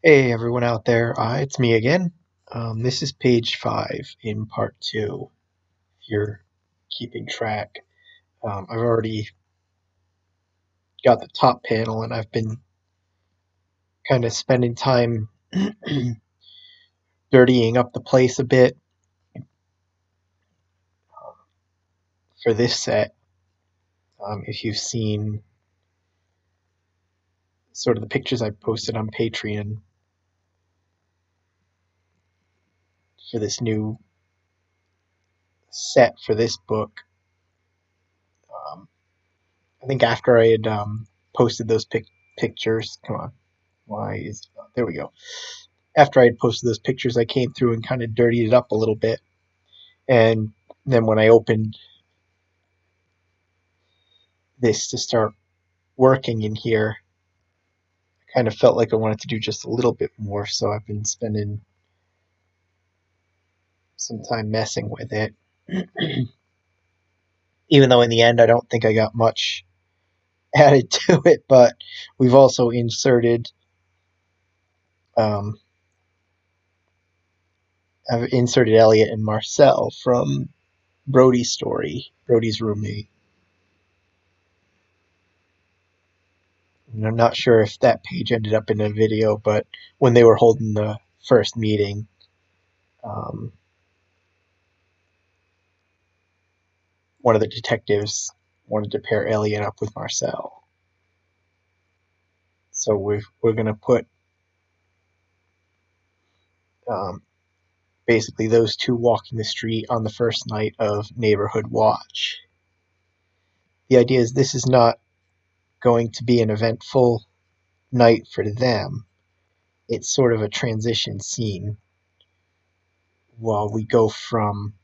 Hey everyone out there, it's me again. This is page 5 in part 2, if you're keeping track. I've already got the top panel and I've been kind of spending time dirtying up the place a bit for this set. If you've seen sort of the pictures I posted on Patreon for this new set for this book, um, I think after I had posted those pictures, come on, why is, there we go. After I had posted those pictures, I came through and kind of dirtied it up a little bit. And then when I opened this to start working in here, I kind of felt like I wanted to do just a little bit more. So I've been spending some time messing with it. Even though in the end, I don't think I got much added to it, but we've also um, I've inserted Elliot and Marcel from Brody's story, Brody's roommate. And I'm not sure if that page ended up in a video, but when they were holding the first meeting, um, one of the detectives wanted to pair Elliot up with Marcel. So we're going to put um, basically those two walking the street on the first night of Neighborhood Watch. The idea is this is not going to be an eventful night for them. It's sort of a transition scene while we go from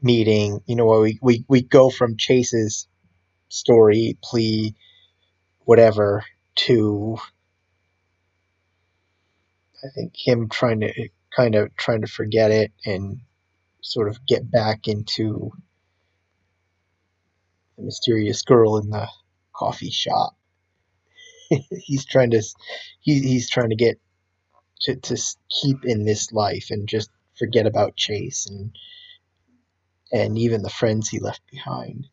we go from Chase's story, plea, whatever, to I think him trying to forget it and sort of get back into the mysterious girl in the coffee shop. he's trying to he's trying to get to keep in this life and just forget about Chase and even the friends he left behind.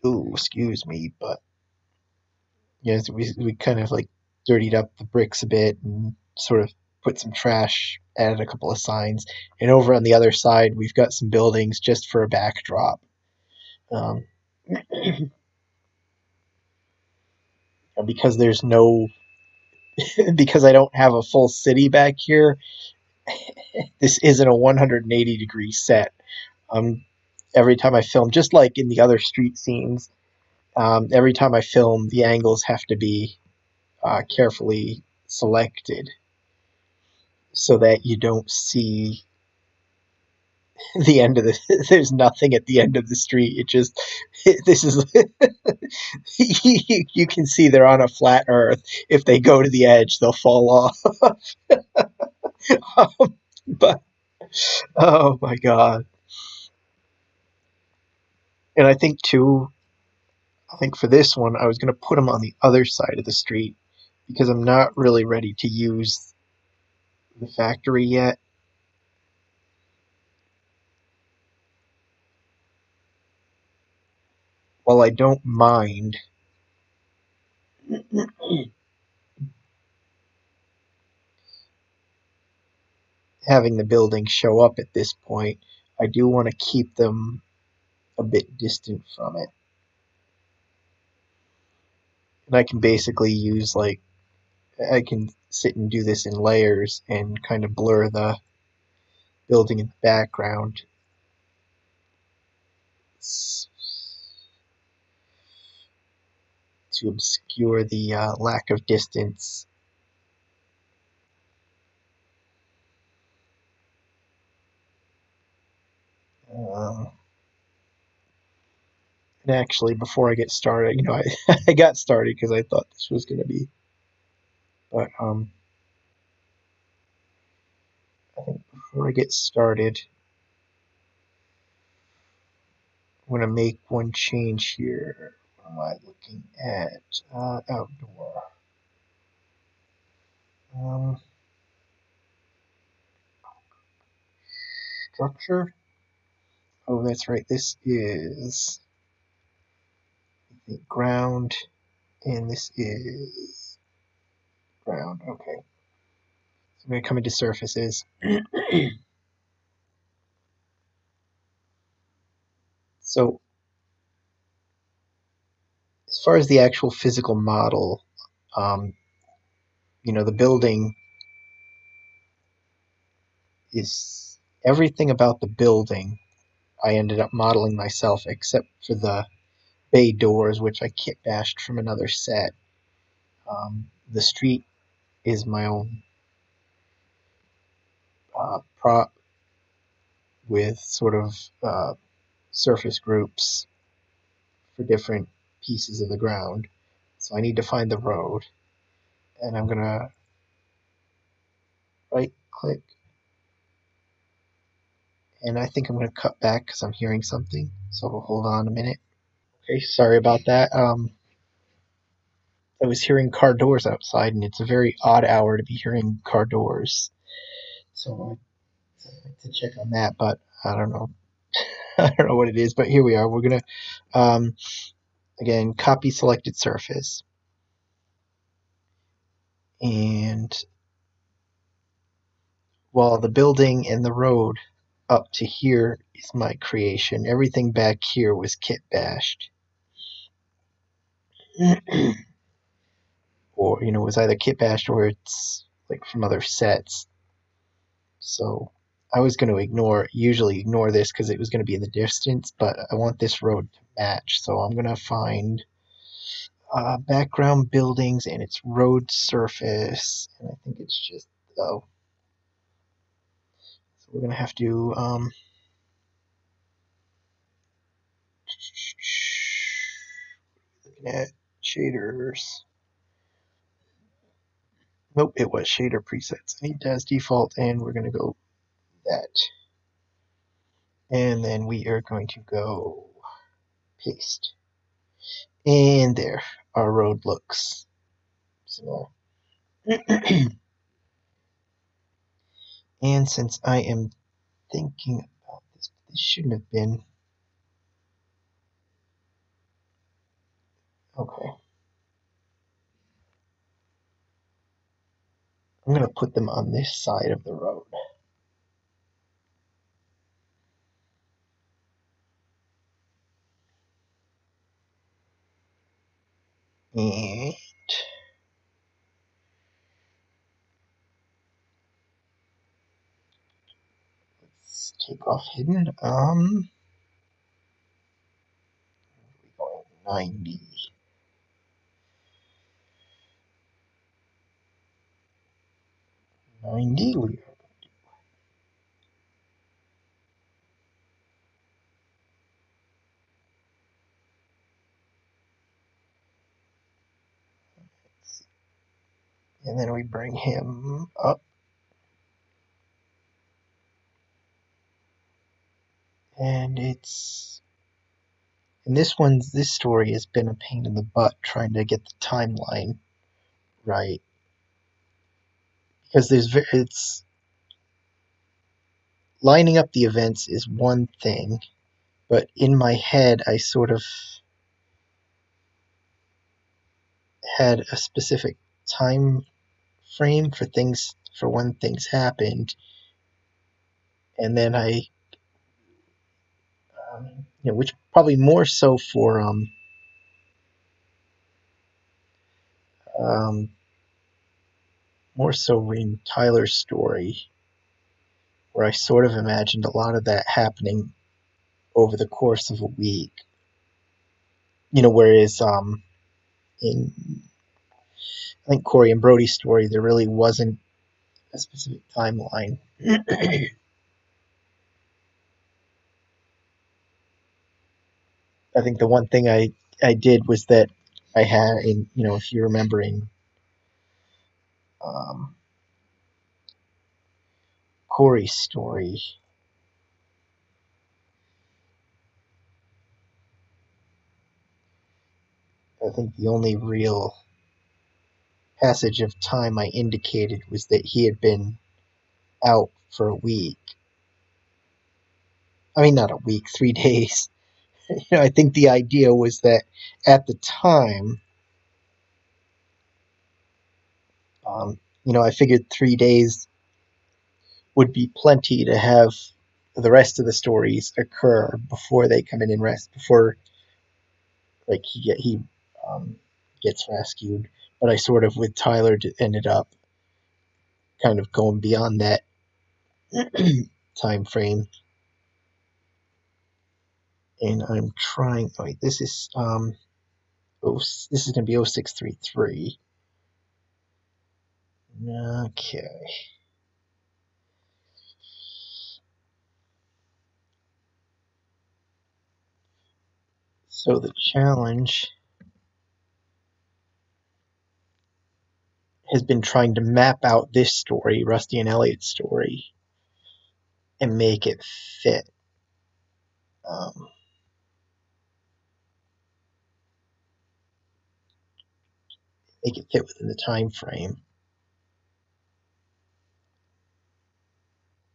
Ooh, excuse me, but yes, we kind of like dirtied up the bricks a bit and sort of put some trash, added a couple of signs, and over on the other side we've got some buildings just for a backdrop. Um, because there's no because I don't have a full city back here. This isn't a 180-degree set. Um, every time I film, just like in the other street scenes, every time I film, the angles have to be carefully selected so that you don't see the end of the. There's nothing at the end of the street. This is you can see they're on a flat Earth. If they go to the edge, they'll fall off. But oh my god! And I think for this one, I was going to put them on the other side of the street because I'm not really ready to use the factory yet. While I don't mind having the buildings show up at this point, I do want to keep them a bit distant from it. And I can basically use I can sit and do this in layers and kind of blur the building in the background to obscure the lack of distance. Um, and actually, before I get started, I got started because I thought this was going to be, but I think before I get started, I'm going to make one change here. What am I looking at? Outdoor. Um, Structure. Oh, that's right. This is the ground, and this is ground. Okay. So I'm going to come into surfaces. So as far as the actual physical model, um, the building is everything about the building. I ended up modeling myself, except for the bay doors, which I kit bashed from another set. The street is my own prop with sort of surface groups for different pieces of the ground. So I need to find the road, and I'm gonna right click, and I think I'm gonna cut back because I'm hearing something. So hold on a minute. Okay, sorry about that. I was hearing car doors outside, and it's a very odd hour to be hearing car doors. So I'd like to check on that, but I don't know. I don't know what it is, but here we are. We're gonna um, again copy selected surface, and while the building and the road up to here is my creation, everything back here was kit bashed. Or it was either kit bashed or it's like from other sets. So I was going to usually ignore this because it was going to be in the distance, but I want this road to match. So I'm going to find background buildings and its road surface. And I think it's just, oh, so we're going to have to, looking at shaders. Nope, it was shader presets. I need as default, and we're going to go that. And then we are going to go paste. And there, our road looks similar. And since I am thinking about this shouldn't have been. Okay. I'm going to put them on this side of the road. And let's take off hidden. We're going 90. 90. And then we bring him up. And this story has been a pain in the butt trying to get the timeline right. Because it's lining up the events is one thing, but in my head I sort of had a specific time frame for when things happened, and then which probably more so for um, more so in Tyler's story, where I sort of imagined a lot of that happening over the course of a week. Whereas in I think Corey and Brody's story, there really wasn't a specific timeline. I think the one thing I did was that I had if you remember in um, Corey's story, I think the only real passage of time I indicated was that he had been out for a week. I mean, not a week, 3 days. I think the idea was that at the time, I figured 3 days would be plenty to have the rest of the stories occur before they come in and rest, before like he gets rescued. But I sort of with Tyler ended up kind of going beyond that time frame, and I'm trying. Oh, wait, this is this is going to be 0633. Okay. So the challenge has been trying to map out this story, Rusty and Elliot's story, and make it fit. Um, make it fit within the time frame.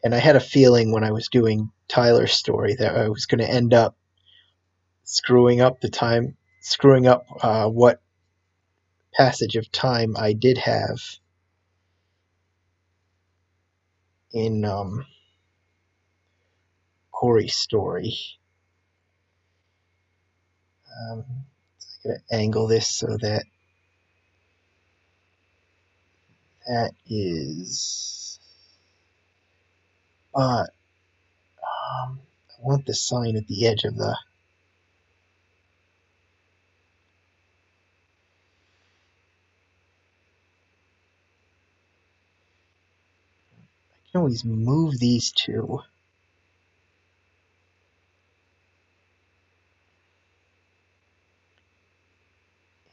And I had a feeling when I was doing Tyler's story that I was going to end up screwing up what passage of time I did have in Corey's story. I'm going to angle this so that that is. But I want the sign at the edge of the. I can always move these two.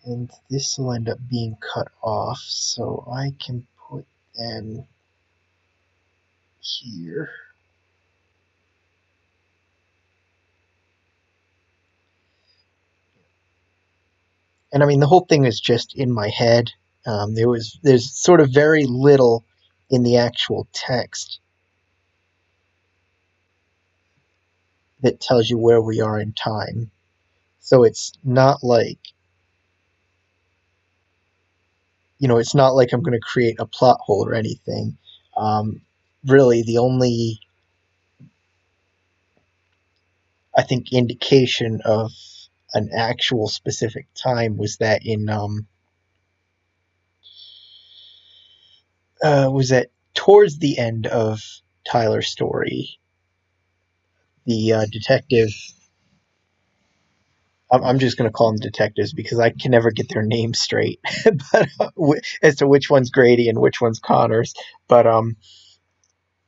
And this will end up being cut off, so I can put them here. And I mean, the whole thing is just in my head. There's sort of very little in the actual text that tells you where we are in time. So it's not like I'm going to create a plot hole or anything. Um, really, the only, I think, indication of an actual specific time was that was that towards the end of Tyler's story, the detective. I'm just going to call them detectives because I can never get their names straight, but as to which one's Grady and which one's Connors. But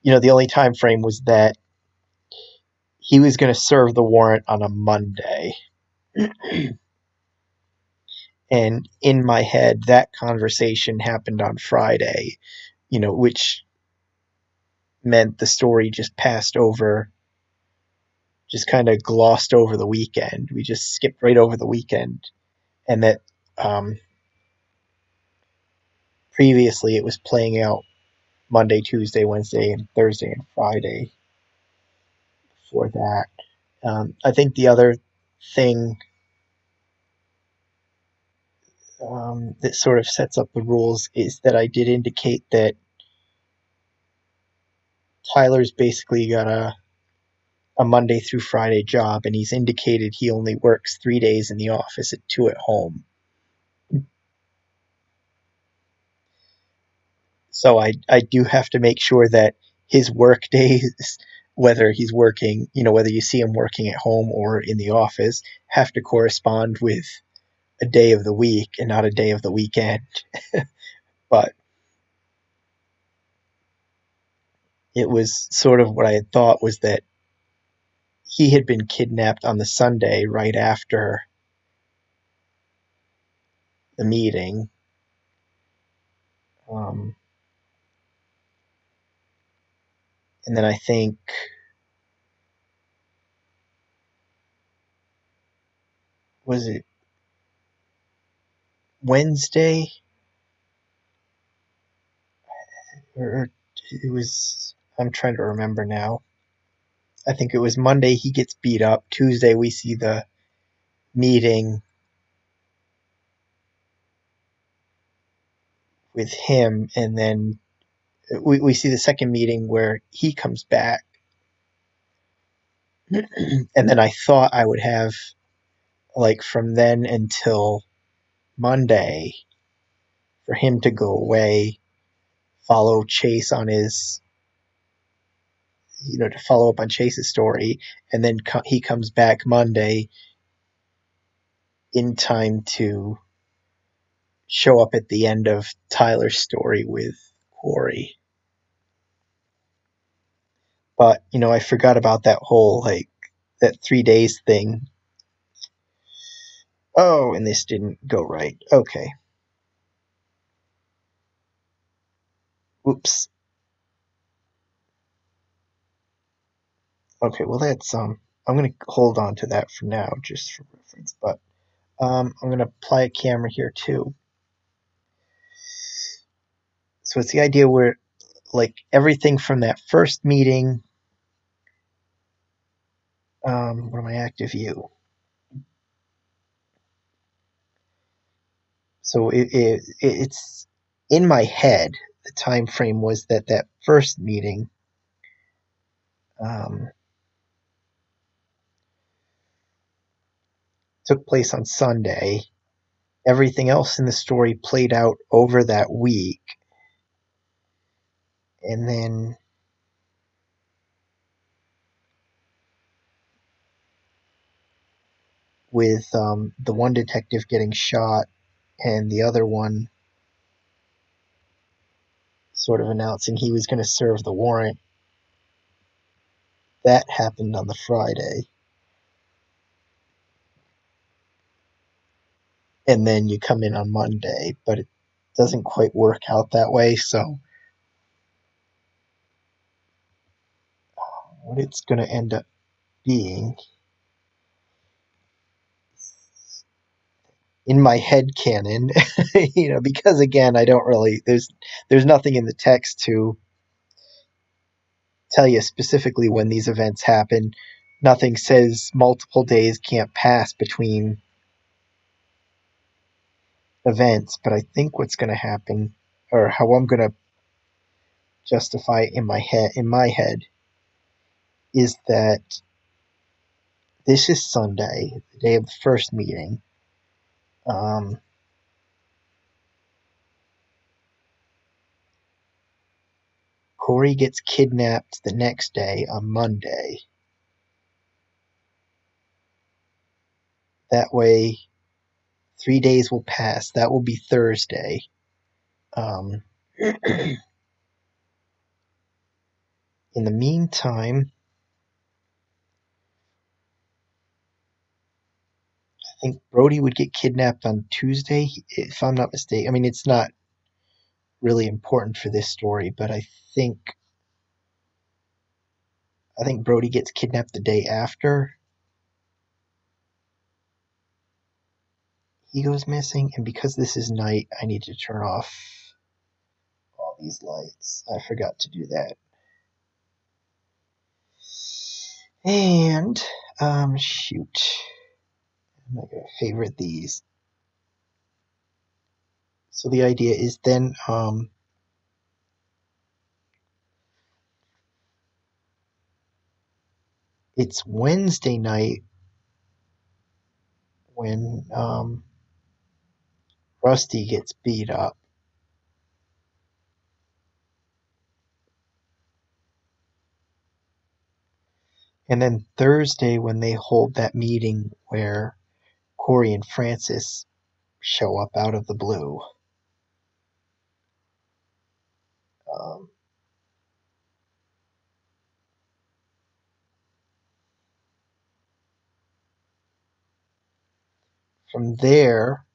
the only time frame was that he was going to serve the warrant on a Monday, and in my head, that conversation happened on Friday. Which meant the story just passed over, just kind of glossed over the weekend. We just skipped right over the weekend, and that previously it was playing out Monday, Tuesday, Wednesday, and Thursday and Friday for that. I think the other thing that sort of sets up the rules is that I did indicate that Tyler's basically got a Monday through Friday job, and he's indicated he only works 3 days in the office and 2 at home. So I do have to make sure that his work days, whether he's working, whether you see him working at home or in the office, have to correspond with a day of the week and not a day of the weekend. But it was sort of what I had thought was that he had been kidnapped on the Sunday right after the meeting. Um, and then I think, was it Wednesday? or it was. I'm trying to remember now. I think it was Monday he gets beat up. Tuesday we see the meeting with him, and then we see the second meeting where he comes back. And then I thought I would have, like, from then until Monday for him to go away, follow Chase on his, to follow up on Chase's story, and then he comes back Monday in time to show up at the end of Tyler's story with Corey. But, I forgot about that whole, like, that 3 days thing. Oh, and this didn't go right. Okay. Whoops. Okay, well, that's, I'm going to hold on to that for now, just for reference. But I'm going to apply a camera here, too. So it's the idea where, like, everything from that first meeting, what am I, active view? So it's in my head. The time frame was that first meeting um, took place on Sunday. Everything else in the story played out over that week, and then with the one detective getting shot and the other one sort of announcing he was going to serve the warrant. That happened on the Friday. And then you come in on Monday, but it doesn't quite work out that way. So what it's going to end up being, in my head canon, because again, I don't really, there's nothing in the text to tell you specifically when these events happen. Nothing says multiple days can't pass between events, but I think what's going to happen, or how I'm going to justify it in my head, is that this is Sunday, the day of the first meeting. Um, Corey gets kidnapped the next day on Monday. That way, 3 days will pass. That will be Thursday. Um, in the meantime, I think Brody would get kidnapped on Tuesday, if I'm not mistaken. I mean, it's not really important for this story, but I think Brody gets kidnapped the day after he goes missing, and because this is night, I need to turn off all these lights. I forgot to do that. And shoot, I'm not gonna favorite these. So the idea is then it's Wednesday night when Rusty gets beat up. And then Thursday when they hold that meeting where Corey and Francis show up out of the blue. Um, from there,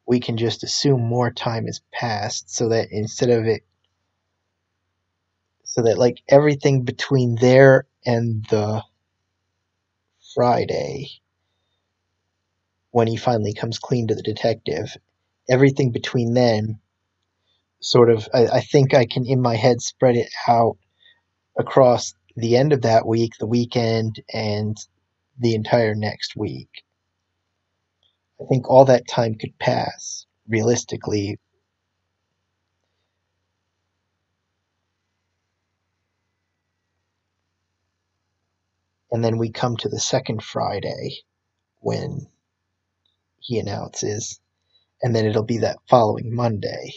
we can just assume more time has passed so that like everything between there and the Friday, when he finally comes clean to the detective, everything between then sort of, I think I can in my head spread it out across the end of that week, the weekend, and the entire next week. I think all that time could pass realistically. And then we come to the second Friday when he announces, and then it'll be that following Monday.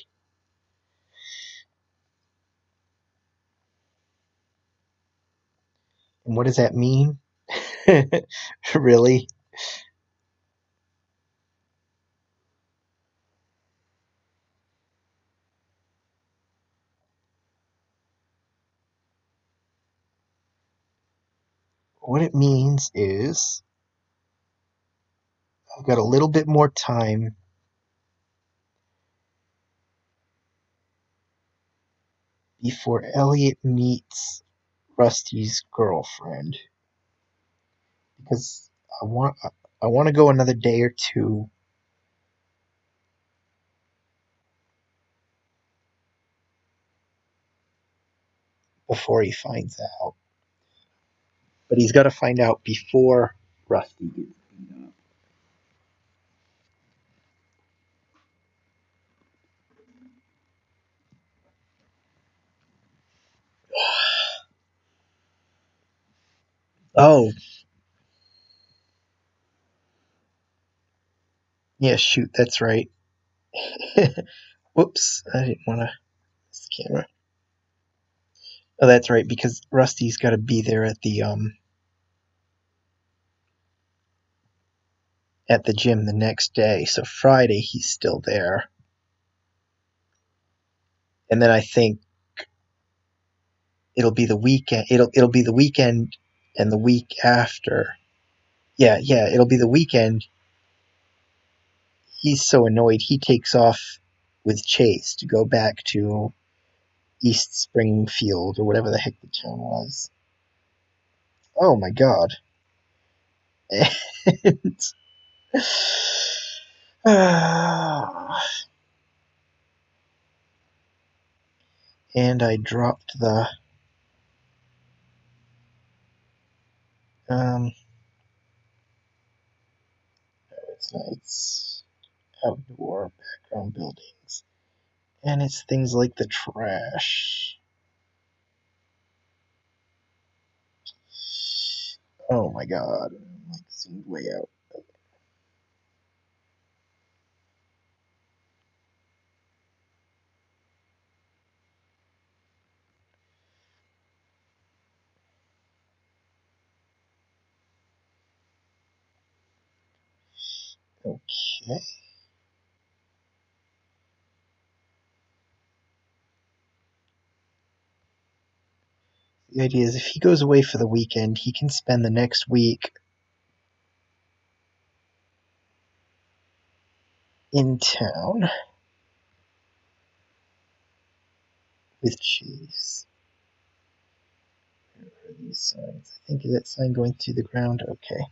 And what does that mean? Really? What it means is I've got a little bit more time before Elliot meets Rusty's girlfriend because I want I want to go another day or two before he finds out. But he's got to find out before Rusty gets beat up. Oh, yeah, shoot, that's right. Whoops, I didn't want to miss the camera. Oh, that's right, because Rusty's got to be there at the gym the next day. So Friday he's still there. And then I think it'll be the weekend. It'll be the weekend and the week after. Yeah, it'll be the weekend. He's so annoyed he takes off with Chase to go back to East Springfield or whatever the heck the town was. Oh my god. And, and I dropped the um it's outdoor background buildings. And it's things like the trash. Oh my god. I'm like zoomed way out. Okay. The idea is if he goes away for the weekend, he can spend the next week in town with Chase. Where are these signs? I think that sign going through the ground. Okay.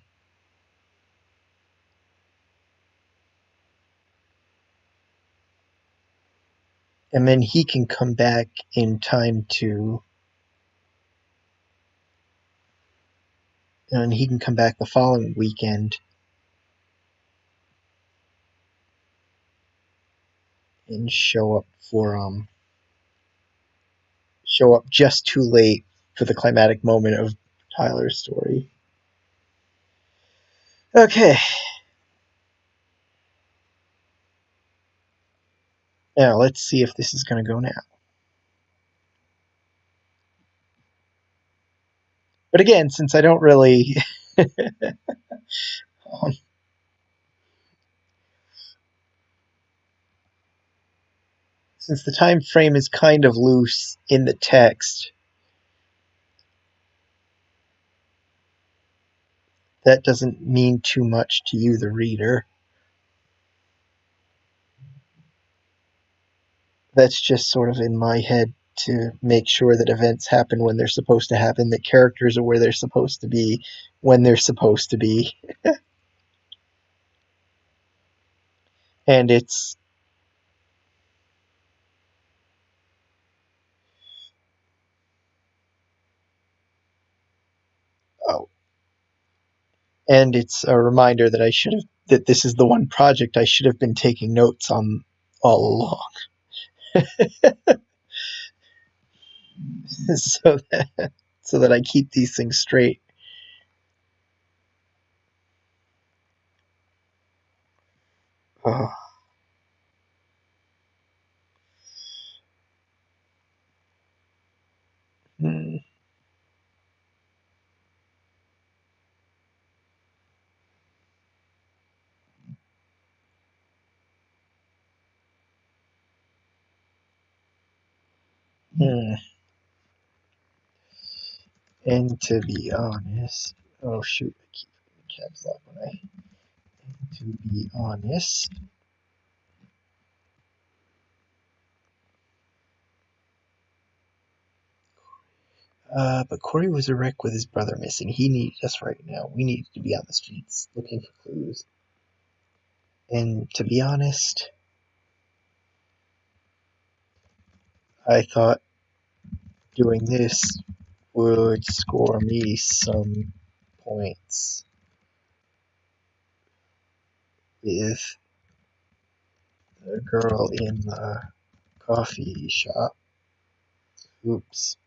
And then he can come back in time to. And he can come back the following weekend and show up just too late for the climatic moment of Tyler's story. Okay. Now let's see if this is going to go now. But again, since I don't really since the time frame is kind of loose in the text, that doesn't mean too much to you, the reader. That's just sort of in my head to make sure that events happen when they're supposed to happen, that characters are where they're supposed to be when they're supposed to be. And it's And it's a reminder that that this is the one project I should have been taking notes on all along. so so that I keep these things straight. Oh. Hmm. Hmm. And to be honest, oh shoot, I keep caps lock when I. To be honest, but Corey was a wreck with his brother missing. He needed us right now. We needed to be on the streets looking for clues. And to be honest, I thought doing this would score me some points with the girl in the coffee shop. Oops.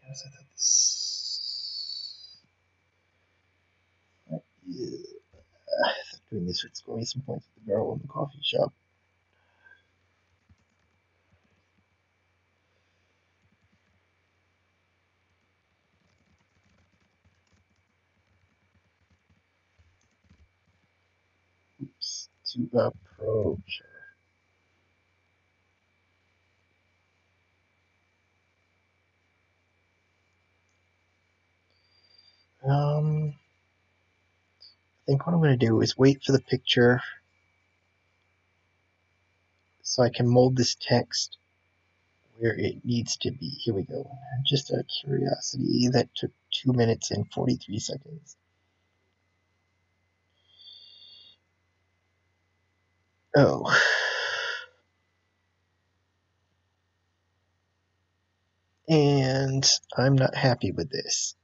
Yes, I thought this. Yeah. I thought doing this would score me some points with the girl in the coffee shop. Oops. To approach her. I think what I'm going to do is wait for the picture so I can mold this text where it needs to be. Here we go. Just a curiosity that took 2 minutes and 43 seconds. Oh. And I'm not happy with this.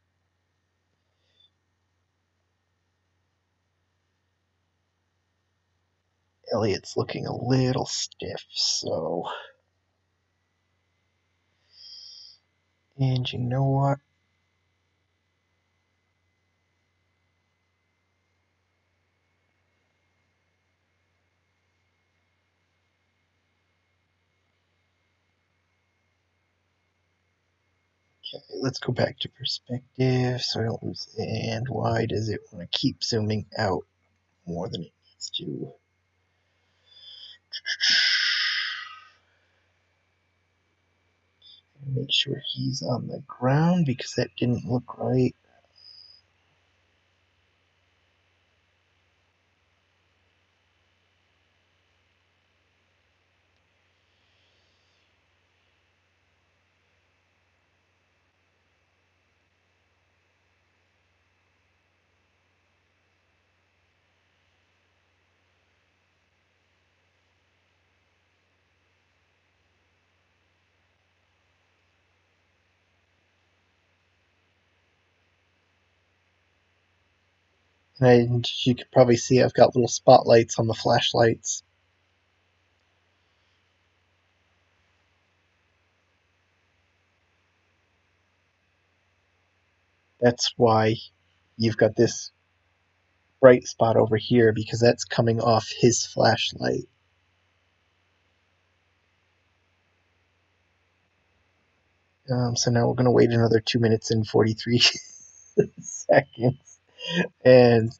Elliot's looking a little stiff, so. And you know what? Okay, let's go back to perspective so I don't lose. And why does it want to keep zooming out more than it needs to? Make sure he's on the ground because that didn't look right. And you could probably see I've got little spotlights on the flashlights. That's why you've got this bright spot over here because that's coming off his flashlight. So now we're going to wait another 2 minutes and 43 seconds. And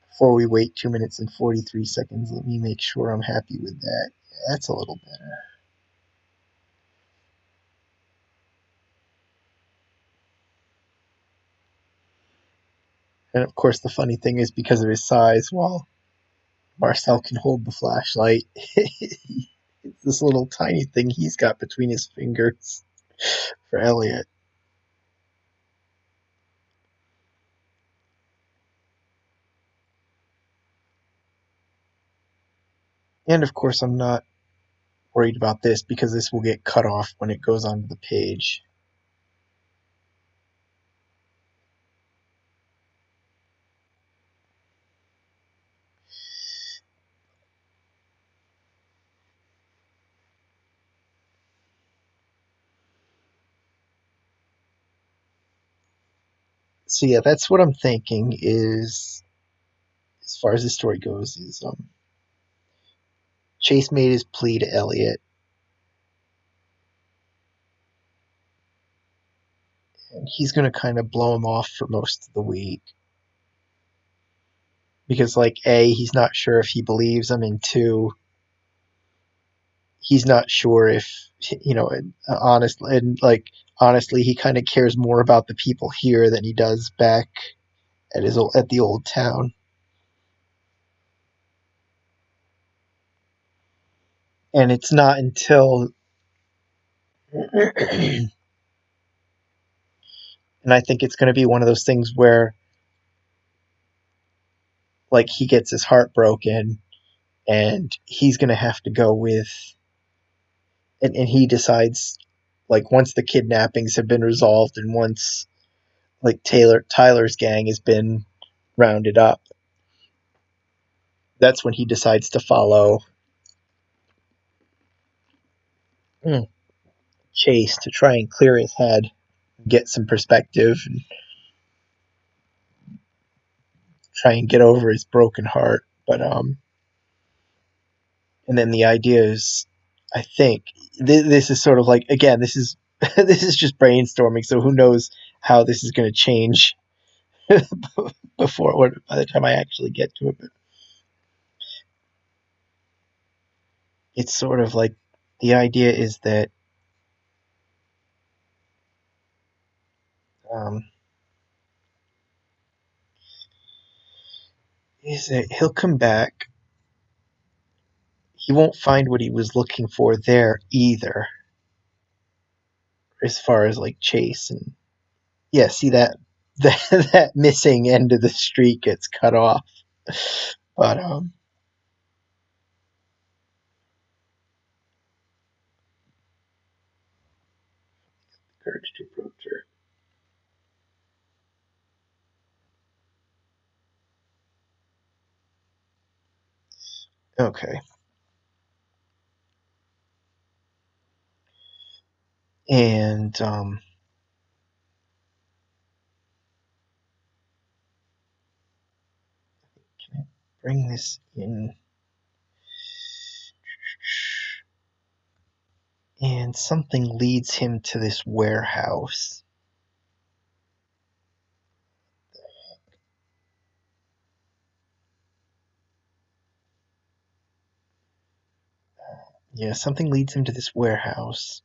before we wait 2 minutes and 43 seconds, let me make sure I'm happy with that. Yeah, that's a little better. And of course, the funny thing is because of his size, while Marcel can hold the flashlight, it's this little tiny thing he's got between his fingers for Elliot. And of course, I'm not worried about this because this will get cut off when it goes onto the page. So yeah, that's what I'm thinking is, as far as the story goes, is Chase made his plea to Elliot, and he's going to kind of blow him off for most of the week. Because, like, A, he's not sure if he believes him, and two, he's not sure if, honestly, he kind of cares more about the people here than he does back at the old town. And it's not until and I think it's going to be one of those things where, like, he gets his heart broken and he's going to have to go with, and he decides, like, once the kidnappings have been resolved and once, like, Tyler's gang has been rounded up, that's when he decides to follow Chase to try and clear his head, get some perspective, and try and get over his broken heart. But and then the idea is, I think this is sort of like, again, this is this is just brainstorming, so who knows how this is going to change before or by the time I actually get to it. But it's sort of like the idea um, is that he'll come back. He won't find what he was looking for there either, as far as like Chase and yeah, see that missing end of the street gets cut off. But courage to approach her. Okay. And can I bring this in? And something leads him to this warehouse. Yeah, something leads him to this warehouse.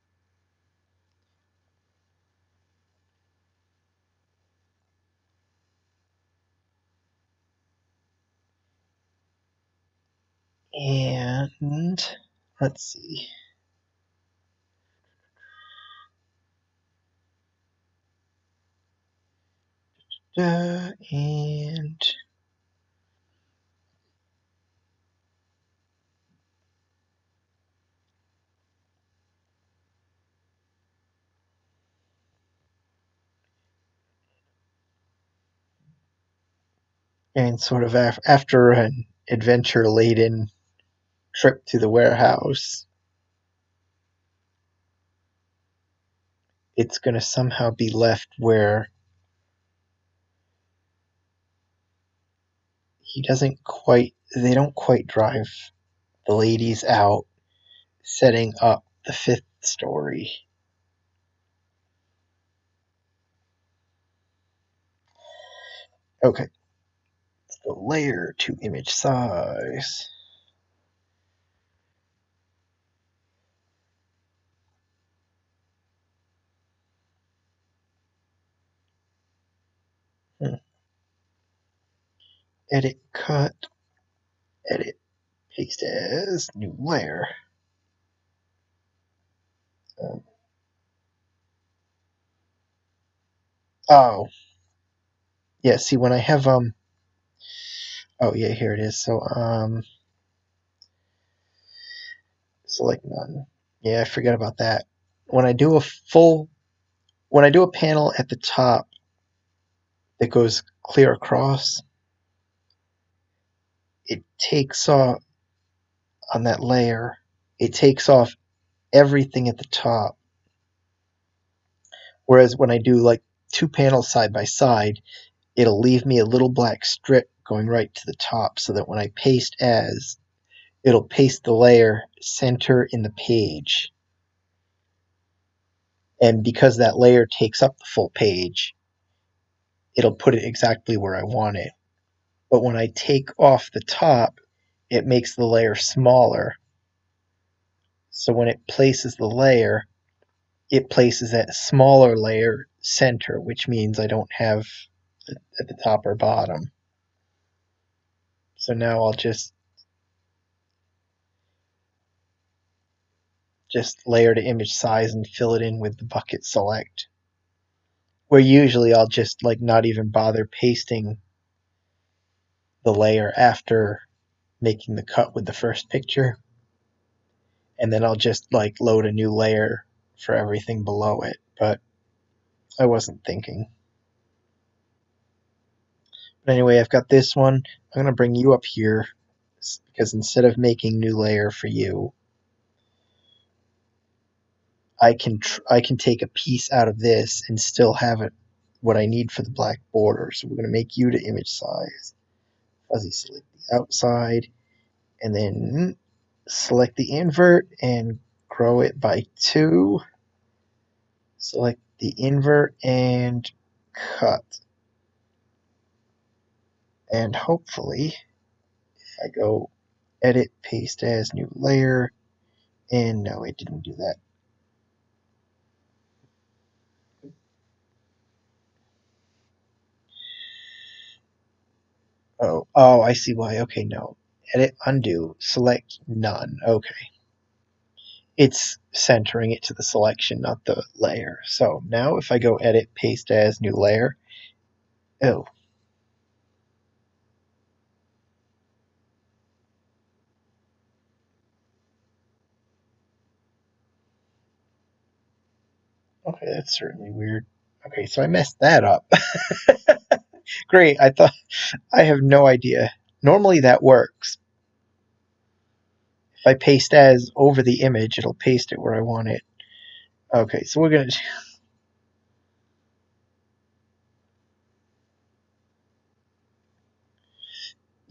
And let's see. And sort of after an adventure laden trip to the warehouse, it's going to somehow be left where they don't quite drive the ladies out, setting up the fifth story. Okay, so layer to image size. Edit, cut, edit, paste as new layer. Um, oh, yeah. See, when I have oh yeah, here it is. So Select none. Yeah, I forget about that. When I do a full, when I do a panel at the top that goes clear across, it takes off on that layer. It takes off everything at the top. Whereas when I do like two panels side by side, it'll leave me a little black strip going right to the top so that when I paste as, it'll paste the layer center in the page. And because that layer takes up the full page, it'll put it exactly where I want it. But when I take off the top, it makes the layer smaller. So when it places the layer, it places that smaller layer center, which means I don't have at the top or bottom. So now I'll just layer to image size and fill it in with the bucket select. Where usually I'll just like not even bother pasting the layer after making the cut with the first picture. And then I'll just like load a new layer for everything below it. But I wasn't thinking. But anyway, I've got this one. I'm going to bring you up here because instead of making new layer for you, I can take a piece out of this and still have it what I need for the black border. So we're going to make you to image size. Fuzzy select the outside and then select the invert and grow it by 2. Select the invert and cut. And hopefully, if I go edit, paste as new layer, and no, it didn't do that. Oh, I see why. Okay, no. Edit, undo, select none. Okay. It's centering it to the selection, not the layer. So now if I go edit, paste as new layer, oh. Okay, that's certainly weird. Okay, so I messed that up. Great, I have no idea. Normally that works. If I paste as over the image, it'll paste it where I want it. Okay, so we're gonna.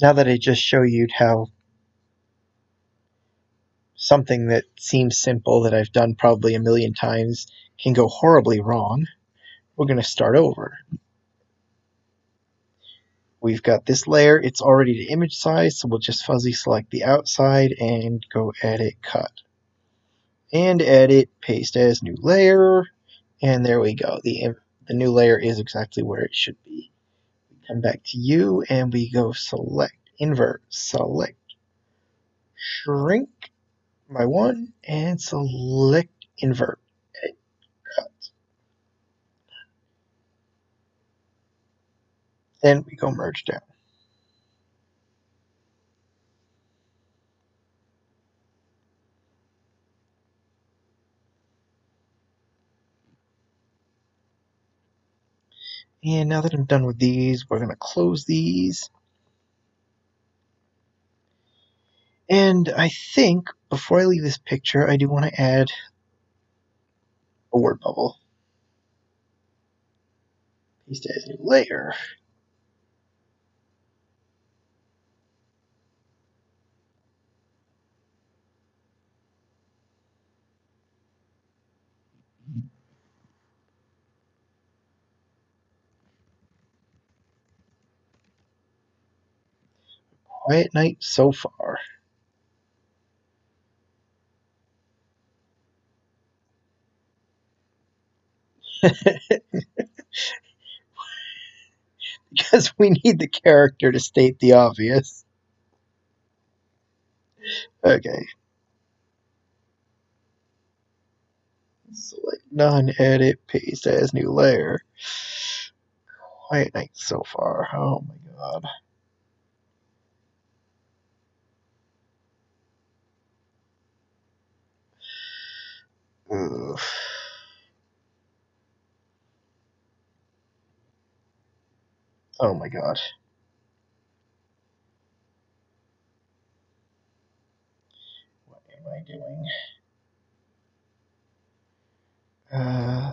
Now that I just show you how something that seems simple that I've done probably a million times can go horribly wrong, we're going to start over. We've got this layer, it's already to image size, so we'll just fuzzy select the outside and go edit, cut. And edit, paste as new layer, and there we go. The new layer is exactly where it should be. We come back to you and we go select, invert, select, shrink by 1, and select, invert, edit, cut. Then we go merge down. And now that I'm done with these, we're going to close these. And I think before I leave this picture, I do want to add a word bubble. Paste as a new layer. Quiet night so far. Because we need the character to state the obvious. Okay. Select none, edit, paste as new layer. Quiet night so far. Oh my god. Oh my god. What am I doing? Uh,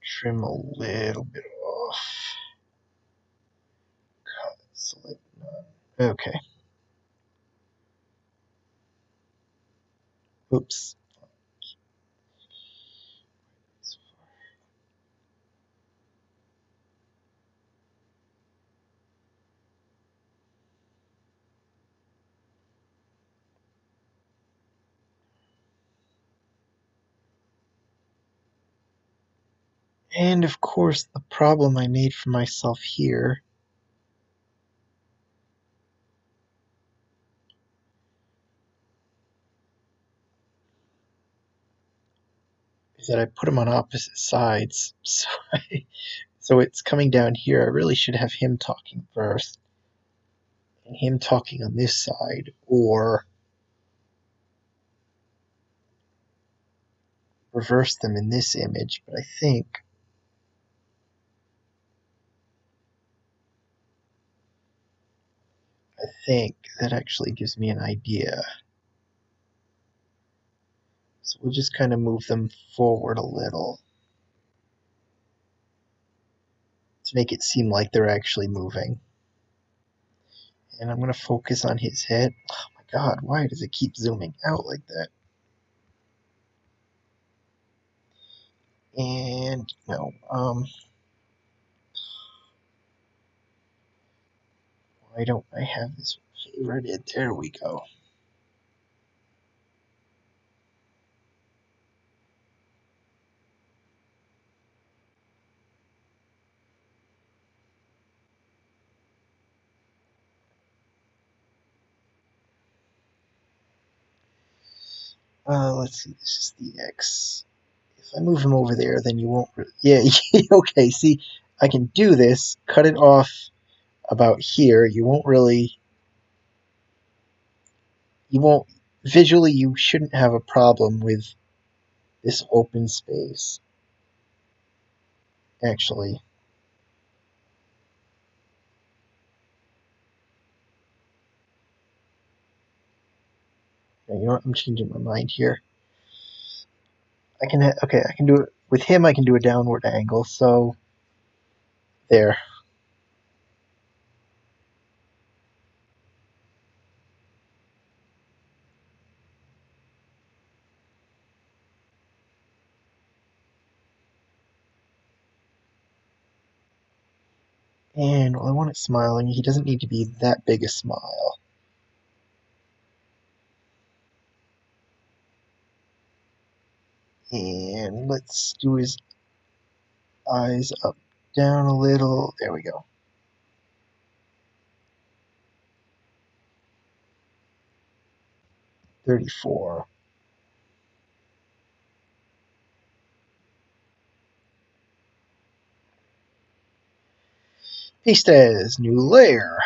trim a little bit off. Select none. Okay. Oops. And of course, the problem I made for myself here is that I put them on opposite sides. So it's coming down here. I really should have him talking first and him talking on this side, or reverse them in this image. But I think that actually gives me an idea. So we'll just kind of move them forward a little to make it seem like they're actually moving. And I'm going to focus on his head. Oh my god, why does it keep zooming out like that? And no, why don't I have this favorited? There we go. Let's see, this is the X. If I move him over there, then you won't. Yeah, okay, see, I can do this, cut it off about here. You won't really. You won't. Visually, you shouldn't have a problem with this open space. Actually, you know what? I'm changing my mind here. I can. Okay, I can do it with him. I can do a downward angle. So there. And I want it smiling. He doesn't need to be that big a smile. And let's do his eyes up, down a little. There we go. 34. Paste as new layer.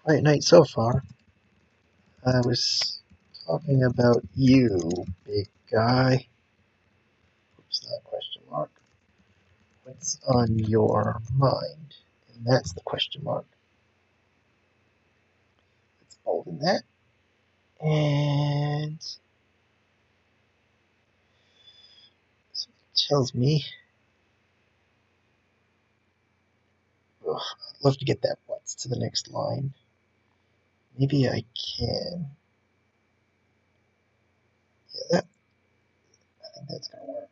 Quiet night so far. I was talking about you, big guy. Oops, not question mark. What's on your mind? And that's the question mark. Let's bolden that. And so it tells me. Ugh, I'd love to get that what's to the next line. Maybe I can. Yeah, I think that's gonna work.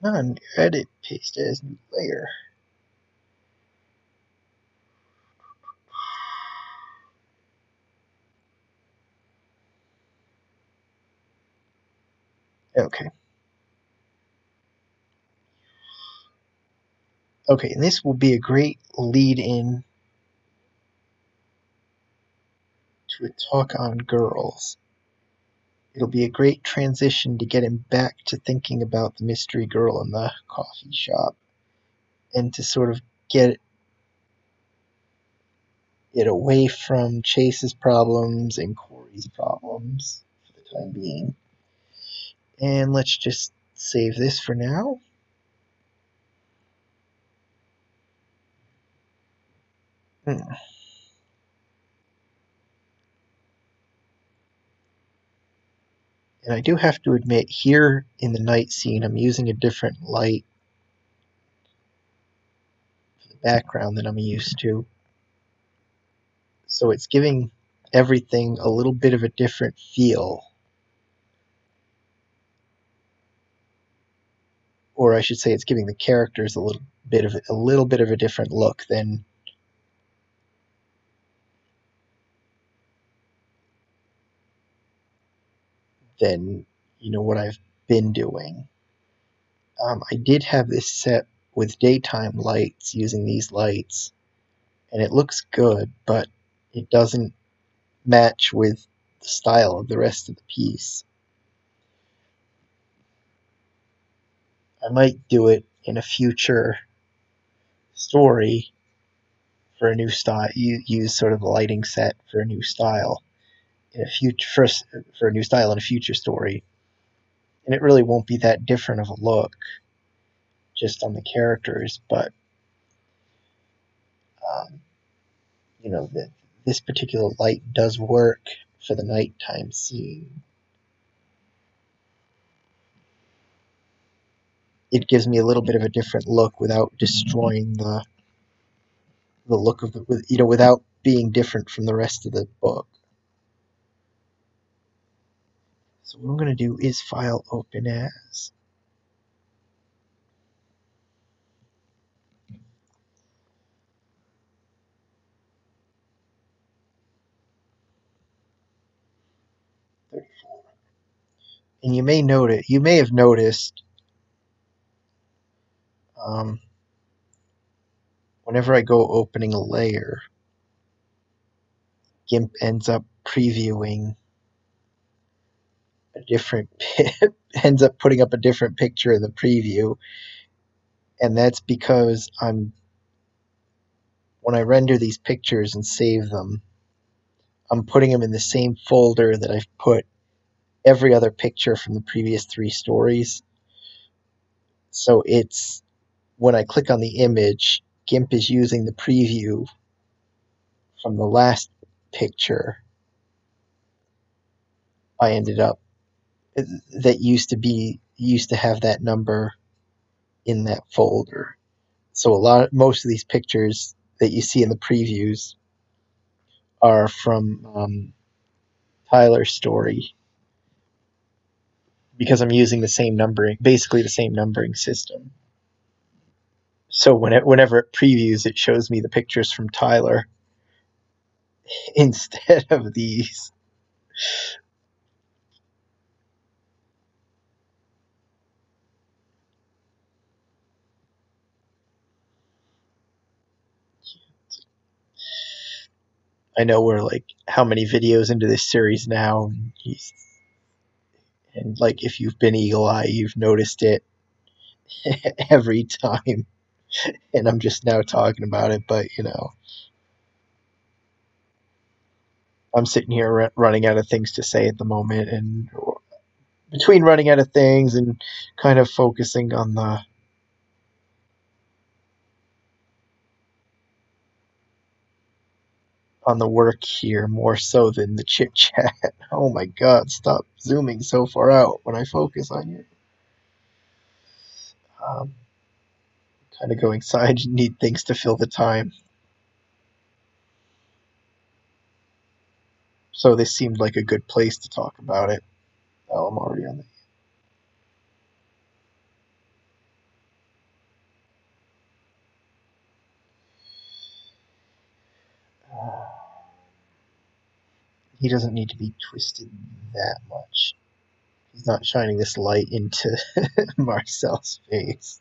Non-edit, paste as new layer. Okay. Okay, and this will be a great lead-in to a talk on girls. It'll be a great transition to get him back to thinking about the mystery girl in the coffee shop and to sort of get it away from Chase's problems and Corey's problems for the time being. And let's just save this for now. And I do have to admit, here in the night scene, I'm using a different light for the background than I'm used to. So it's giving everything a little bit of a different feel. Or I should say it's giving the characters a little bit of a different look than what I've been doing. I did have this set with daytime lights using these lights, and it looks good, but it doesn't match with the style of the rest of the piece. I might do it in a future story for a new style. Use sort of the lighting set for a new style in a future for a new style in a future story, and it really won't be that different of a look just on the characters, but um, this particular light does work for the nighttime scene. It gives me a little bit of a different look without destroying the look of without being different from the rest of the book. So what I'm going to do is file open as. And you may have noticed, um, whenever I go opening a layer, GIMP ends up previewing a different ends up putting up a different picture in the preview, and that's because when I render these pictures and save them, I'm putting them in the same folder that I've put every other picture from the previous 3 stories. So it's when I click on the image, GIMP is using the preview from the last picture I ended up that used to have that number in that folder. So most of these pictures that you see in the previews are from Tyler's story because I'm using basically the same numbering system. So whenever it previews, it shows me the pictures from Tyler instead of these. I know we're like how many videos into this series now, and like if you've been Eagle Eye, you've noticed it every time. And I'm just now talking about it, but I'm sitting here running out of things to say at the moment, and between running out of things and kind of focusing on the work here more so than the chit chat. Oh my god, stop zooming so far out when I focus on you. Um, Kind of going side, you need things to fill the time. So this seemed like a good place to talk about it. Oh, I'm already on the. he doesn't need to be twisted that much. He's not shining this light into Marcel's face.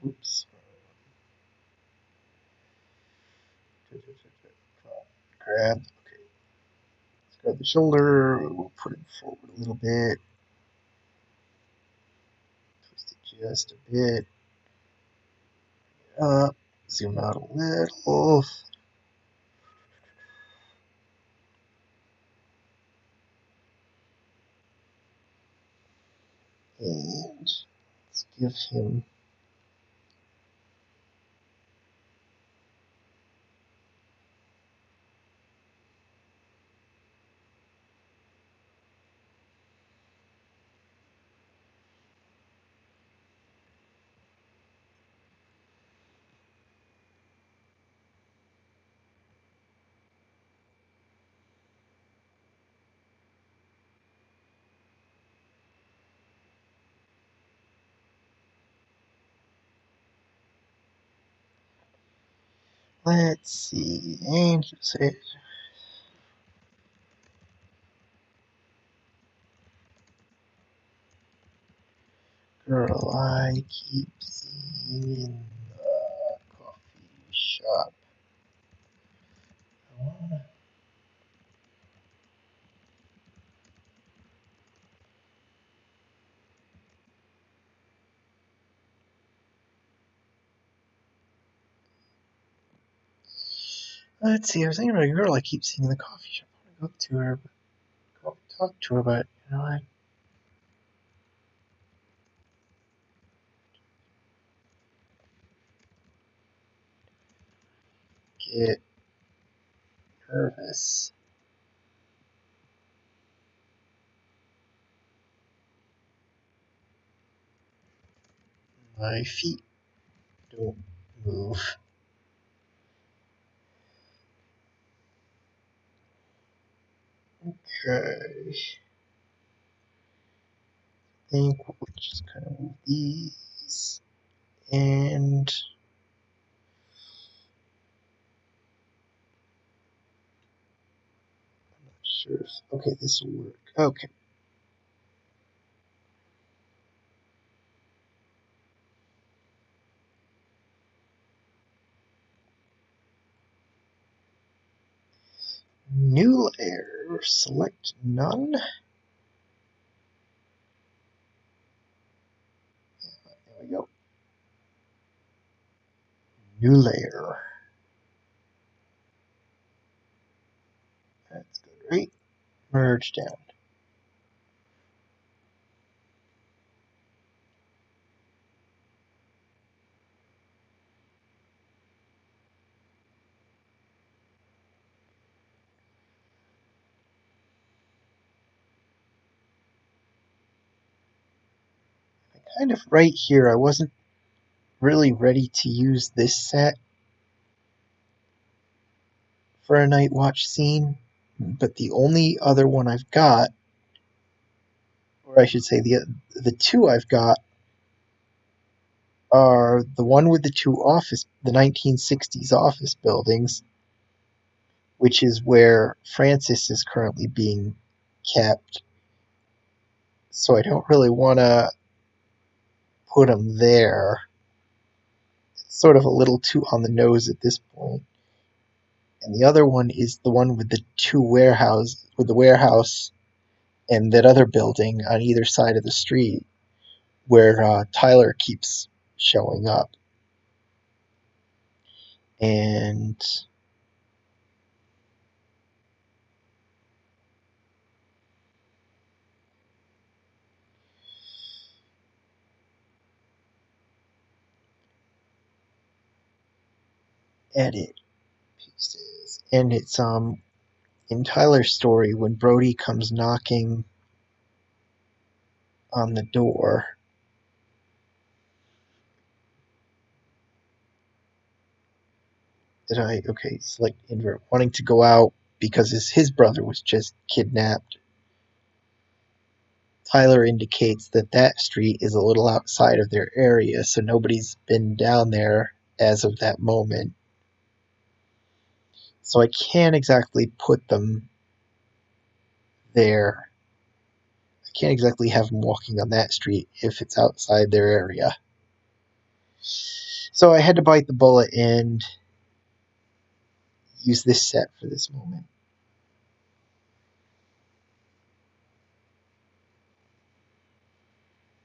Oops. Grab. Okay. Let's grab the shoulder. We'll put it forward a little bit. Twist it just a bit. Up. Zoom out a little. And let's give him let's see. And say girl I keep seeing in the coffee shop. Let's see, I was thinking about a girl I keep seeing in the coffee shop. I want to go up to her, but go talk to her, but I get nervous. My feet don't move. Okay. I think we'll just kind of move these. And I'm not sure. Okay, this will work. Okay. New layer. Select none. There we go. New layer. That's good, right? Merge down. Kind of right here, I wasn't really ready to use this set for a night watch scene, but the only other one I've got, or I should say the two I've got, are the one with the 1960s office buildings, which is where Francis is currently being kept. So I don't really want to put him there. It's sort of a little too on the nose at this point. And the other one is the one with the warehouse and that other building on either side of the street where Tyler keeps showing up. And edit pieces. And it's in Tyler's story when Brody comes knocking on the door. Okay, select invert, wanting to go out because his brother was just kidnapped. Tyler indicates that that street is a little outside of their area, so nobody's been down there as of that moment. So I can't exactly put them there. I can't exactly have them walking on that street if it's outside their area. So I had to bite the bullet and use this set for this moment.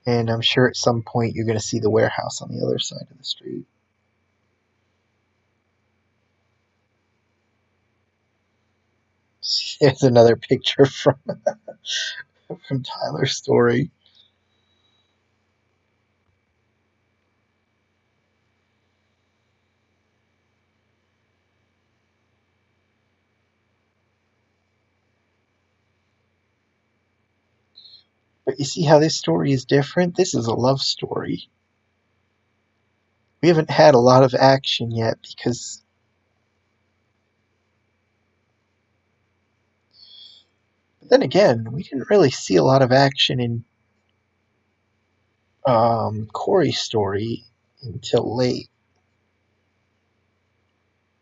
And I'm sure at some point you're going to see the warehouse on the other side of the street. Here's another picture from Tyler's story. But you see how this story is different? This is a love story. We haven't had a lot of action yet because but then again, we didn't really see a lot of action in Corey's story until late.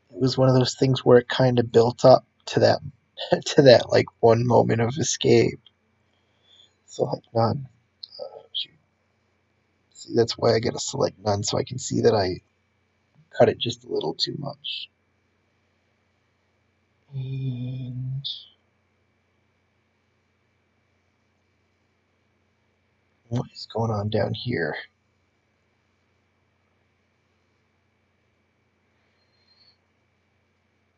It was one of those things where it kind of built up to that to that like one moment of escape. Select none. See, that's why I gotta select none so I can see that I cut it just a little too much. And what is going on down here?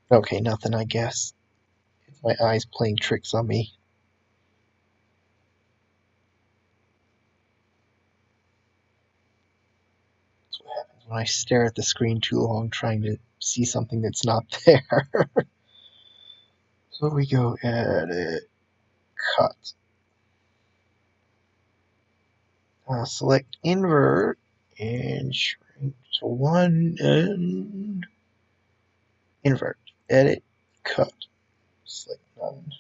Okay, nothing, I guess. It's my eyes playing tricks on me. That's what happens when I stare at the screen too long trying to see something that's not there. So we go edit, cut. Select invert and shrink to 1 and invert. Edit, cut. Select none.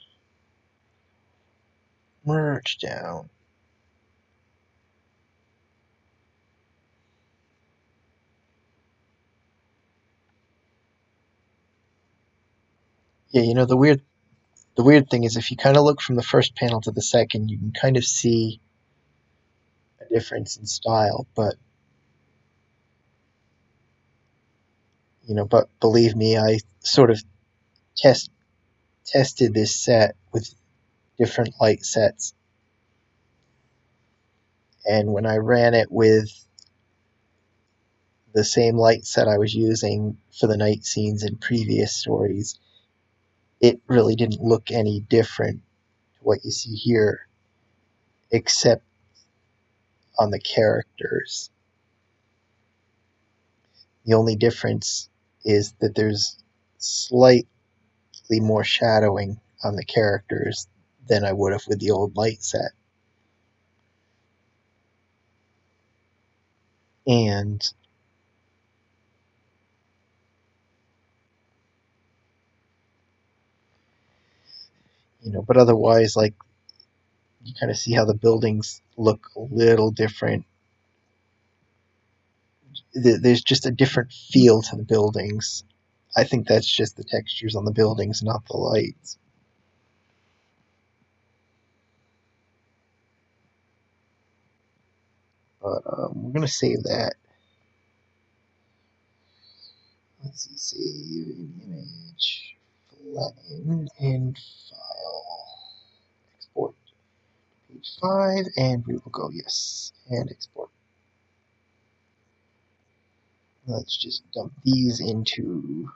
Merge down. Yeah, you know the weird thing is if you kind of look from the first panel to the second, you can kind of see a difference in style, but but believe me, I sort of tested this set with different light sets, and when I ran it with the same light set I was using for the night scenes in previous stories, it really didn't look any different to what you see here, except on the characters. The only difference is that there's slightly more shadowing on the characters than I would have with the old light set. And but otherwise, like, you kind of see how the buildings look a little different. There's just a different feel to the buildings. I think that's just the textures on the buildings, not the lights. But we're going to save that. Let's see, save image, flatten, and file. Export page 5, and we will go yes, and export. Let's just dump these into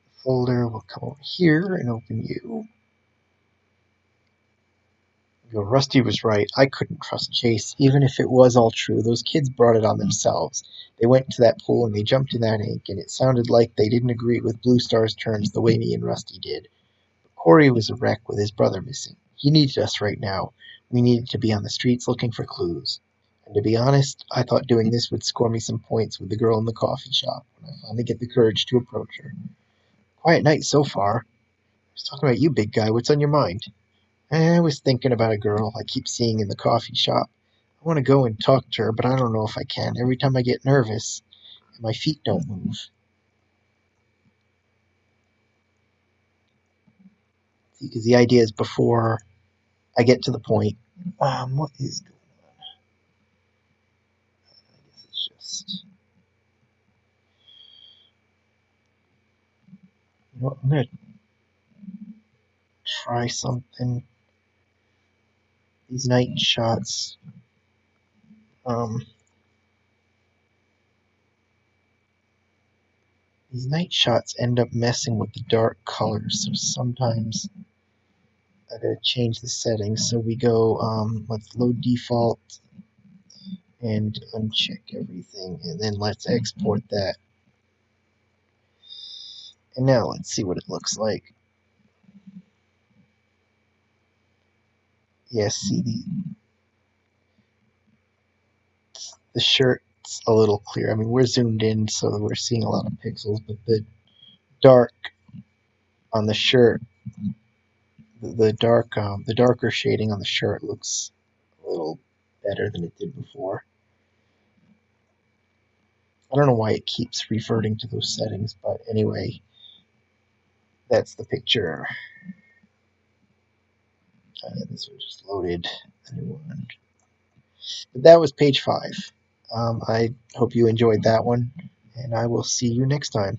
the folder. We'll come over here and open you. Rusty was right. I couldn't trust Chase, even if it was all true. Those kids brought it on themselves. They went into that pool and they jumped in that ink, and it sounded like they didn't agree with Blue Star's terms the way me and Rusty did. But Corey was a wreck with his brother missing. He needed us right now. We needed to be on the streets looking for clues. And to be honest, I thought doing this would score me some points with the girl in the coffee shop when I finally get the courage to approach her. Quiet night so far. Talking about you, big guy. What's on your mind? I was thinking about a girl I keep seeing in the coffee shop. I want to go and talk to her, but I don't know if I can. Every time I get nervous, my feet don't move. Because the idea is before I get to the point. What is going on? I guess it's just. You know what? I'm gonna try something. These night shots. Um, these night shots end up messing with the dark colors. So sometimes I gotta change the settings. So we go. Let's load default and uncheck everything, and then let's export that. And now let's see what it looks like. Yeah, see the shirt's a little clear. I mean, we're zoomed in, so we're seeing a lot of pixels, but the dark on the shirt, the darker shading on the shirt looks a little better than it did before. I don't know why it keeps reverting to those settings, but anyway, that's the picture. This one just loaded a new one. But that was page 5. I hope you enjoyed that one, and I will see you next time.